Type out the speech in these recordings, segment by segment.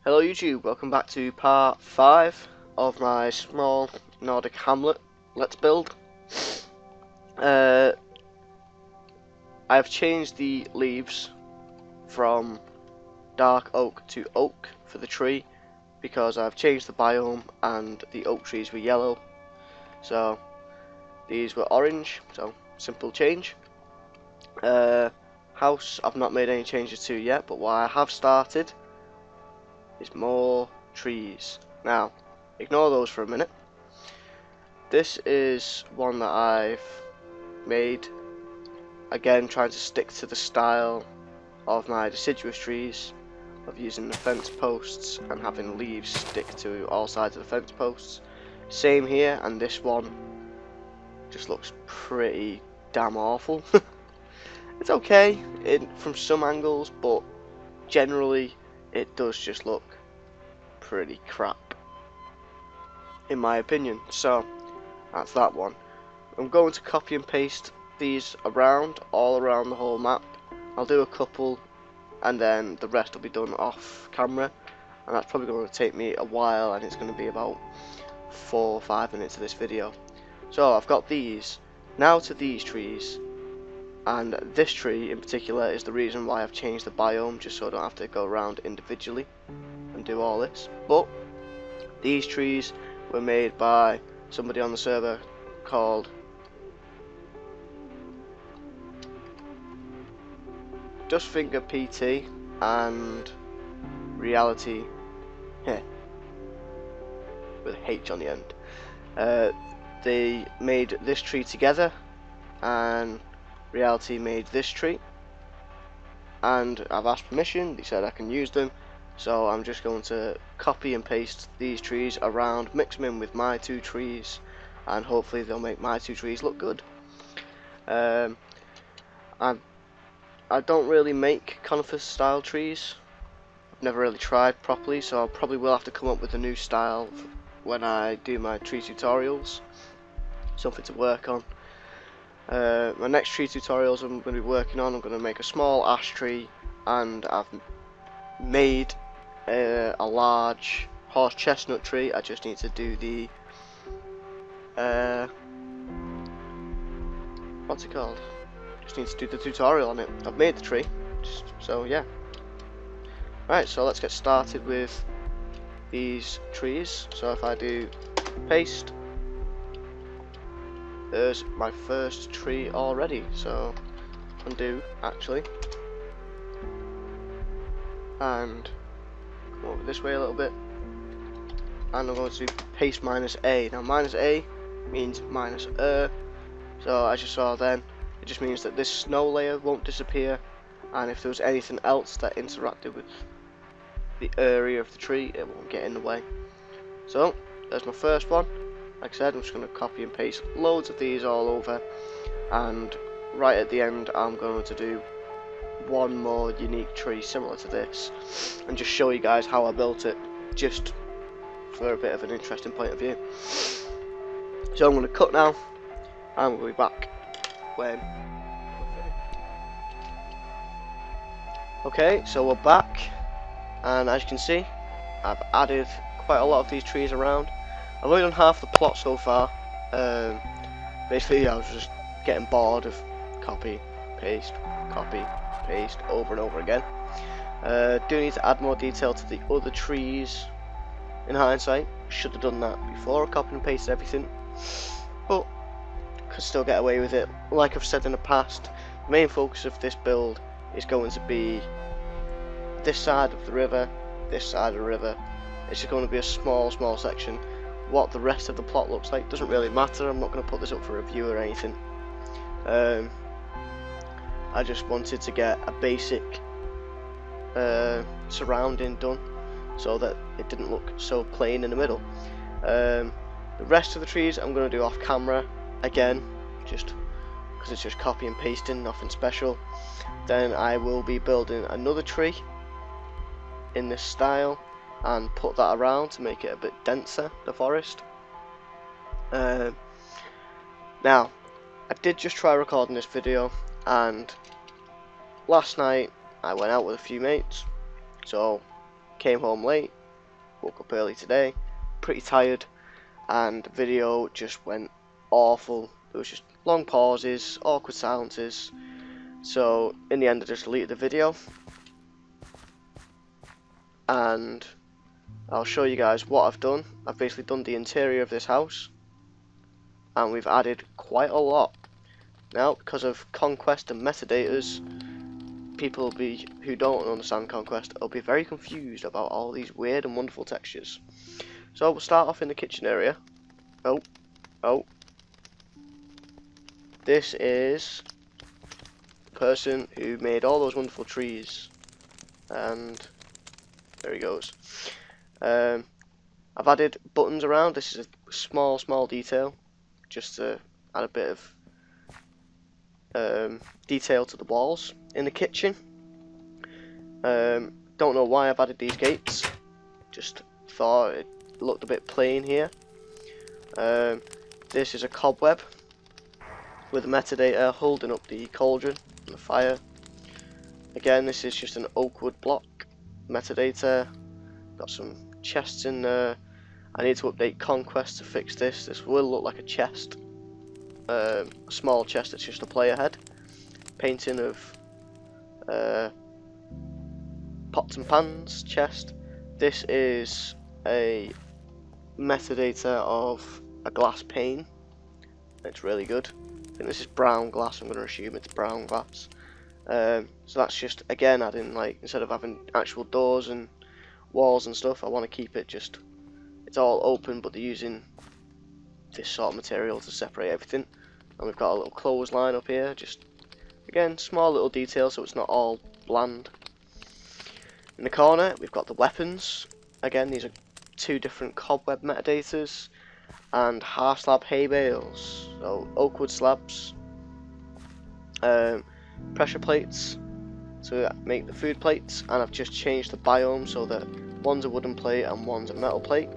Hello YouTube, welcome back to part 5 of my small Nordic Hamlet let's build. I've changed the leaves from dark oak to oak for the tree because I've changed the biome and the oak trees were yellow, so these were orange, so simple change. House I've not made any changes to yet, but what I have started is more trees. Now, ignore those for a minute. This is one that I've made, again trying to stick to the style of my deciduous trees, of using the fence posts and having leaves stick to all sides of the fence posts. Same here, and this one just looks pretty damn awful. It's okay from some angles, but generally it does just look pretty crap in my opinion. So that's that one. I'm going to copy and paste these around, all around the whole map. I'll do a couple and then the rest will be done off camera, and that's probably going to take me a while, and it's going to be about 4 or 5 minutes of this video. So I've got these. Now to these trees. And this tree in particular is the reason why I've changed the biome, just so I don't have to go around individually and do all this. But these trees were made by somebody on the server called Dustfinger PT and Reality with a H on the end. They made this tree together, and Reality made this tree, and I've asked permission. They said I can use them, so I'm just going to copy and paste these trees around, mix them in with my 2 trees, and hopefully they'll make my 2 trees look good. I don't really make conifer style trees. I've never really tried properly, so I probably will have to come up with a new style when I do my tree tutorials. Something to work on. My next tree tutorials I'm going to be working on, I'm going to make a small ash tree, and I've made a large horse chestnut tree. I just need to do the what's it called? Just need to do the tutorial on it. I've made the tree, so yeah. Right, so let's get started with these trees. So if I do paste, there's my first tree already, so undo actually, and come over this way a little bit, and I'm going to paste -A. Now -A means so as you saw then, it just means that this snow layer won't disappear, and if there was anything else that interacted with the area of the tree, it won't get in the way. So there's my first one. Like I said, I'm just going to copy and paste loads of these all over, and right at the end I'm going to do one more unique tree similar to this, and just show you guys how I built it, just for a bit of an interesting point of view. So I'm going to cut now, and we'll be back when we're finished. Okay, so we're back, and as you can see, I've added quite a lot of these trees around. I've only done half the plot so far. Basically I was just getting bored of copy, paste over and over again. Do need to add more detail to the other trees. In hindsight, should have done that before I copied and pasted everything, but could still get away with it. Like I've said in the past, the main focus of this build is going to be this side of the river, this side of the river. It's just going to be a small section. What the rest of the plot looks like doesn't really matter. I'm not going to put this up for review or anything. I just wanted to get a basic surrounding done, so that it didn't look so plain in the middle. The rest of the trees I'm going to do off camera again, just because it's just copy and pasting, nothing special. Then I will be building another tree in this style and put that around to make it a bit denser, the forest. Now, I did just try recording this video, and last night I went out with a few mates, so came home late, woke up early today, pretty tired, and the video just went awful. There was just long pauses, awkward silences, so in the end I just deleted the video, and I'll show you guys what I've done. I've basically done the interior of this house, and we've added quite a lot. Now, because of Conquest and metadatas, people who don't understand Conquest will be very confused about all these weird and wonderful textures. So we'll start off in the kitchen area. Oh. This is the person who made all those wonderful trees. And there he goes. I've added buttons around. This is a small detail, just to add a bit of detail to the walls in the kitchen. Don't know why I've added these gates, just thought it looked a bit plain here. This is a cobweb with a metadata holding up the cauldron and the fire. Again, this is just an oak wood block metadata. Got some chests in there. I need to update Conquest to fix this. This will look like a chest. A small chest that's just a player head. Painting of pots and pans chest. This is a metadata of a glass pane. It's really good. I think this is brown glass. I'm going to assume it's brown glass. So that's just, again, adding, like, instead of having actual doors and walls and stuff, I want to keep it just, it's all open, but they're using this sort of material to separate everything. And we've got a little clothesline up here, just, again, small little detail so it's not all bland. In the corner, we've got the weapons. Again, these are two different cobweb metadatas and half slab hay bales. So oak wood slabs, pressure plates to make the food plates, and I've just changed the biome so that one's a wooden plate and one's a metal plate.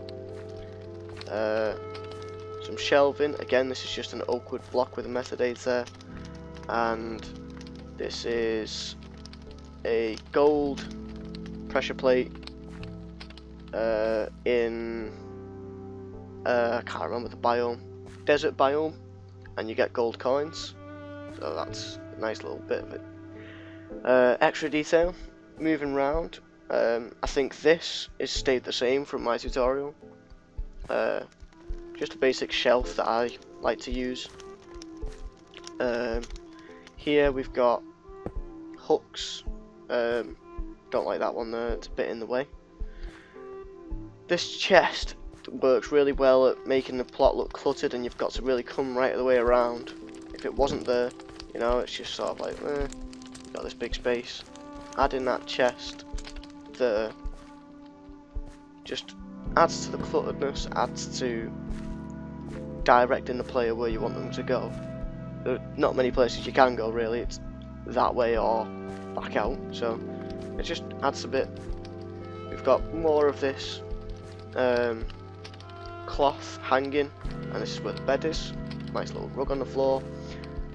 Some shelving. Again, this is just an oak wood block with a metadata, and this is a gold pressure plate in I can't remember the biome, desert biome, and you get gold coins, so that's a nice little bit of it. Extra detail, moving around. I think this is stayed the same from my tutorial. Just a basic shelf that I like to use. Here we've got hooks. Don't like that one there, it's a bit in the way. This chest works really well at making the plot look cluttered, and you've got to really come right the way around. If it wasn't there, you know, it's just sort of like, got this big space. Adding that chest there just adds to the clutteredness, adds to directing the player where you want them to go. There are not many places you can go really, it's that way or back out, so it just adds a bit. We've got more of this cloth hanging, and this is where the bed is. Nice little rug on the floor,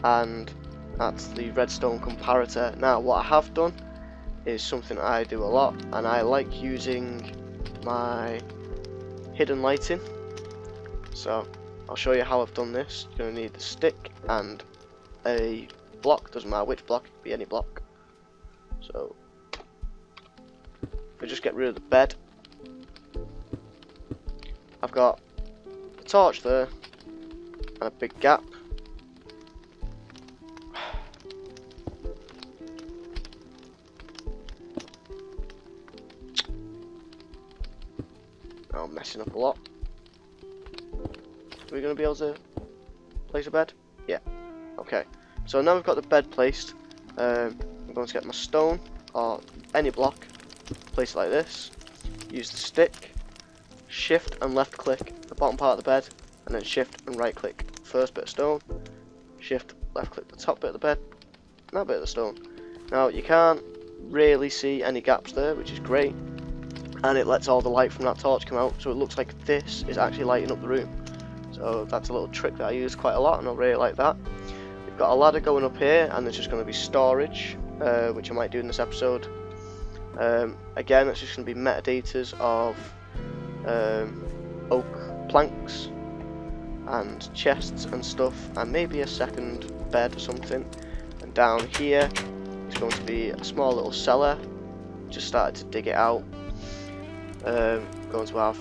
and that's the redstone comparator. Now what I have done is something I do a lot, and I like using my hidden lighting. So I'll show you how I've done this. You're going to need the stick and a block, doesn't matter which block, it could be any block. So if we just get rid of the bed, I've got a torch there and a big gap. Now I'm messing up a lot. Are we going to be able to place a bed? Yeah. Okay. So now we've got the bed placed. I'm going to get my stone or any block, place it like this. Use the stick, shift and left click the bottom part of the bed, and then shift and right click first bit of stone. Shift left click the top bit of the bed, and that bit of the stone. Now you can't really see any gaps there, which is great, and it lets all the light from that torch come out, so it looks like this is actually lighting up the room. So that's a little trick that I use quite a lot, and I really like that. We've got a ladder going up here, and there's just going to be storage, which I might do in this episode. Again, it's just going to be metadatas of oak planks and chests and stuff, and maybe a second bed or something. And down here is going to be a small little cellar. Just started to dig it out. Going to have,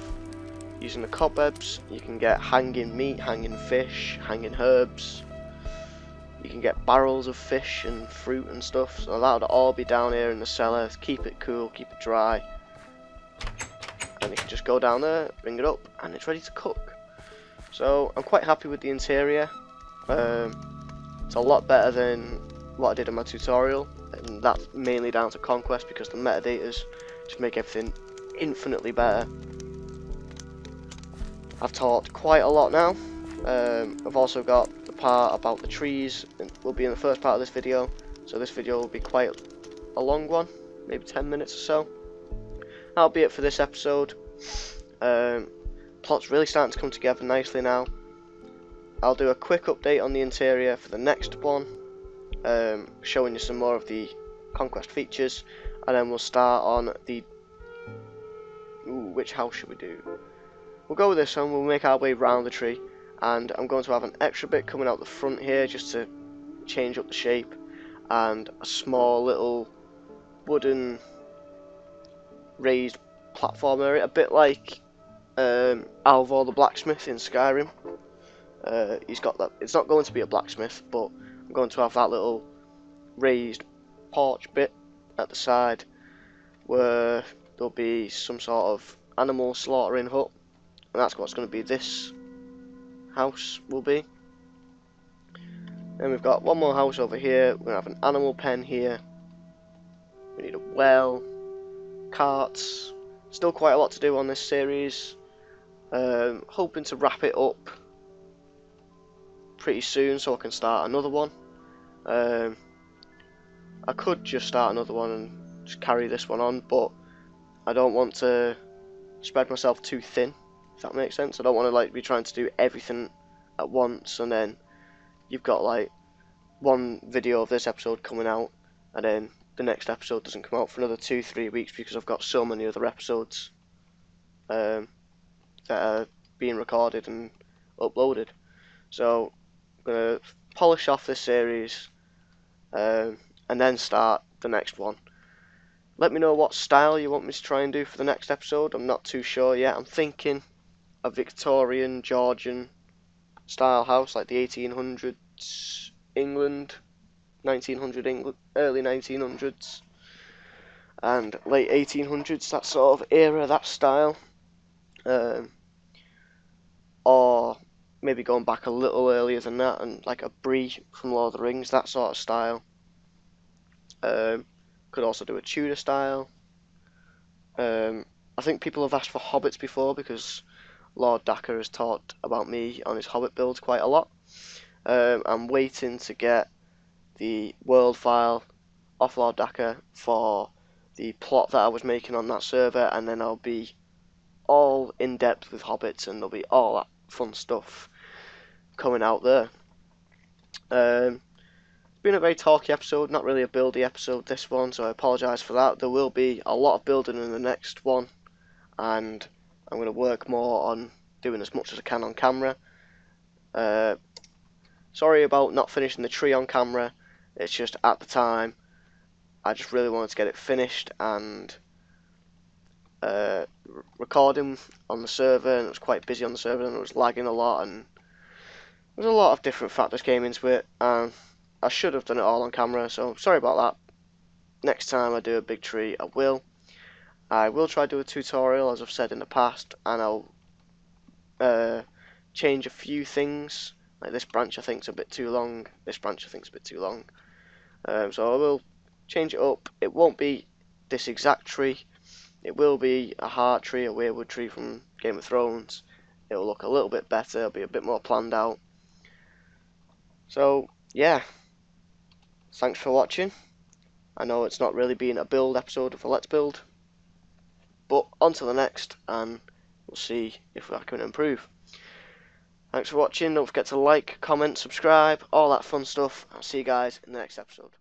using the cobwebs, you can get hanging meat, hanging fish, hanging herbs. You can get barrels of fish and fruit and stuff, so that'll all be down here in the cellar. Keep it cool, keep it dry, and you can just go down there, bring it up, and it's ready to cook. So I'm quite happy with the interior. It's a lot better than what I did in my tutorial, and that's mainly down to Conquest because the metadators just make everything infinitely better. I've talked quite a lot now. I've also got the part about the trees, and will be in the first part of this video, so this video will be quite a long one, maybe 10 minutes or so. That'll be it for this episode. Plot's really starting to come together nicely now. I'll do a quick update on the interior for the next one, showing you some more of the Conquest features, and then we'll start on the... which house should we do? We'll go with this one. We'll make our way round the tree, and I'm going to have an extra bit coming out the front here just to change up the shape, and a small little wooden raised platform area, a bit like Alvor the blacksmith in Skyrim. He's got that. It's not going to be a blacksmith, but I'm going to have that little raised porch bit at the side where there'll be some sort of animal slaughtering hut, and that's what's going to be this house will be. Then we've got one more house over here. We're going to have an animal pen here. We need a well, carts. Still quite a lot to do on this series. Hoping to wrap it up pretty soon so I can start another one. I could just start another one and just carry this one on, but I don't want to spread myself too thin, if that makes sense. I don't want to like be trying to do everything at once, and then you've got like one video of this episode coming out, and then the next episode doesn't come out for another 2-3 weeks because I've got so many other episodes that are being recorded and uploaded. So I'm going to polish off this series and then start the next one. Let me know what style you want me to try and do for the next episode. I'm not too sure yet. I'm thinking a Victorian, Georgian style house, like the 1800s England, 1900 England, early 1900s and late 1800s, that sort of era, that style. Or maybe going back a little earlier than that, and like a Brie from Lord of the Rings, that sort of style. Could also do a Tudor style. I think people have asked for hobbits before because Lord Dacker has talked about me on his hobbit builds quite a lot. I'm waiting to get the world file off Lord Dacker for the plot that I was making on that server, and then I'll be all in depth with hobbits, and there'll be all that fun stuff coming out there. It's been a very talky episode, not really a buildy episode this one, so I apologise for that. There will be a lot of building in the next one, and I'm going to work more on doing as much as I can on camera. Sorry about not finishing the tree on camera. It's just at the time I just really wanted to get it finished and recording on the server, and it was quite busy on the server and it was lagging a lot, and there's a lot of different factors came into it, and I should have done it all on camera, so sorry about that. Next time I do a big tree, I will try to do a tutorial as I've said in the past, and I'll change a few things. Like this branch I think is a bit too long, this branch I think is a bit too long, so I will change it up. It won't be this exact tree, it will be a heart tree, a weirwood tree from Game of Thrones. It will look a little bit better, it'll be a bit more planned out. So yeah, thanks for watching. I know it's not really been a build episode of a Let's Build, but on to the next, and we'll see if I can improve. Thanks for watching. Don't forget to like, comment, subscribe, all that fun stuff. I'll see you guys in the next episode.